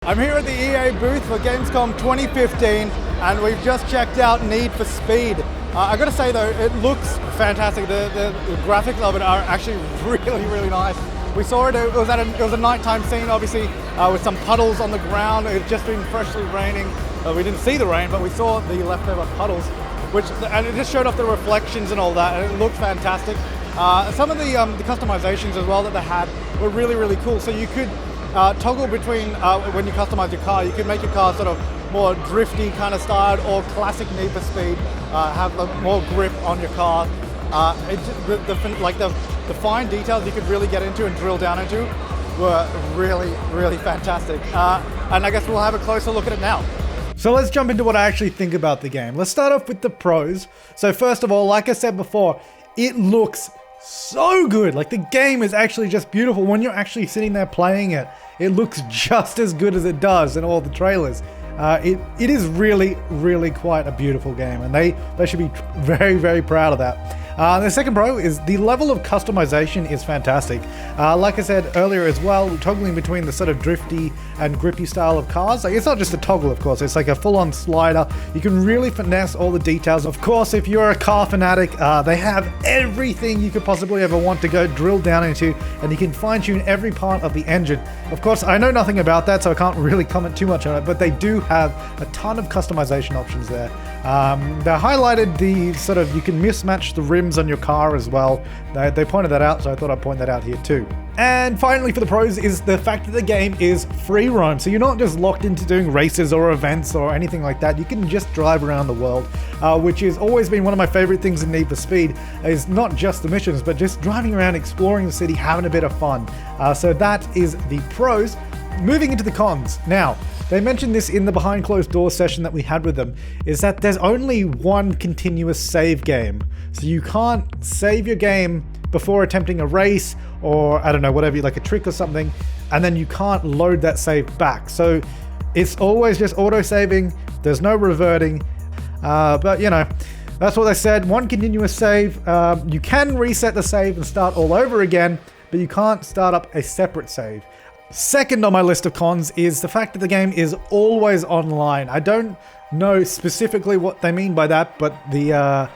I'm here at the EA booth for Gamescom 2015 and we've just checked out Need for Speed. I gotta say though, it looks fantastic. The graphics of it are actually really nice. We saw it, it was a nighttime scene obviously with some puddles on the ground. It had just been freshly raining. We didn't see the rain, but we saw the leftover puddles, and it just showed off the reflections and all that, and it looked fantastic. Some of the customizations as well that they had were really cool. So you could toggle between, when you customize your car, you could make your car sort of more drifty kind of style or classic Need for Speed, have more grip on your car. The fine details you could really get into and drill down into were really fantastic. And I guess we'll have a closer look at it now. So let's jump into what I actually think about the game. Let's start off with the pros. So first of all, like I said before, it looks so good. Like the game is actually just beautiful. When you're actually sitting there playing it, it looks just as good as it does in all the trailers. It is really quite a beautiful game, and they should be very proud of that. The second pro is the level of customization is fantastic. Like I said earlier as well, toggling between the sort of drifty and grippy style of cars. Like, it's not just a toggle, of course, it's like a full-on slider. You can really finesse all the details. Of course, if you're a car fanatic, they have everything you could possibly ever want to go drill down into, and you can fine-tune every part of the engine. Of course, I know nothing about that, so I can't really comment too much on it, but they do have a ton of customization options there. They highlighted the sort of, you can mismatch the rims on your car as well. They pointed that out, so I thought I'd point that out here too. And finally for the pros is the fact that the game is free roam. So you're not just locked into doing races or events or anything like that. You can just drive around the world, which has always been one of my favorite things in Need for Speed, is not just the missions, but just driving around, exploring the city, having a bit of fun. So that is the pros. Moving into the cons. Now, they mentioned this in the behind closed doors session that we had with them, is that there's only one continuous save game. So you can't save your game before attempting a race or, I don't know, whatever, like a trick or something, and then you can't load that save back. So it's always just auto-saving, there's no reverting, but you know, that's what they said, one continuous save. You can reset the save and start all over again, but you can't start up a separate save. Second on my list of cons is the fact that the game is always online. I don't know specifically what they mean by that, but the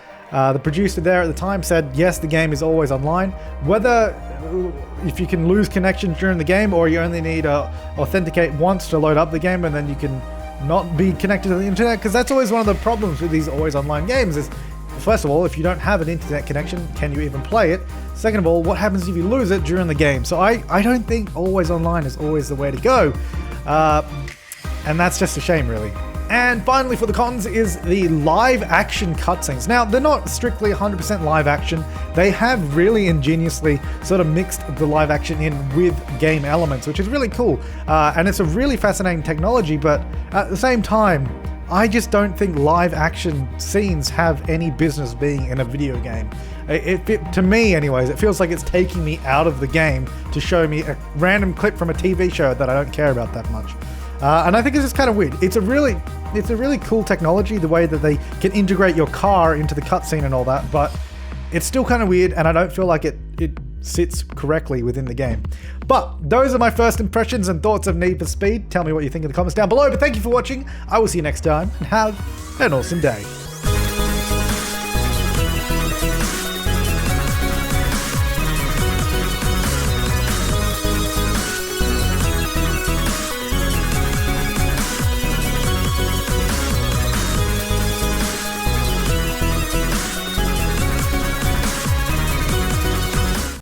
producer there at the time said, yes, the game is always online. Whether if you can lose connection during the game, or you only need to authenticate once to load up the game and then you can not be connected to the internet, because that's always one of the problems with these always online games is, first of all, if you don't have an internet connection, can you even play it? Second of all, what happens if you lose it during the game? So I don't think always online is always the way to go. And that's just a shame, really. And finally for the cons is the live action cutscenes. Now, they're not strictly 100% live action. They have really ingeniously sort of mixed the live action in with game elements, which is really cool. And it's a really fascinating technology, but at the same time, I just don't think live action scenes have any business being in a video game. To me anyways, it feels like it's taking me out of the game to show me a random clip from a TV show that I don't care about that much. And I think it's just kind of weird. It's a really cool technology, the way that they can integrate your car into the cutscene and all that, but it's still kind of weird, and I don't feel like it sits correctly within the game. But those are my first impressions and thoughts of Need for Speed. Tell me what you think in the comments down below, but thank you for watching. I will see you next time, and have an awesome day.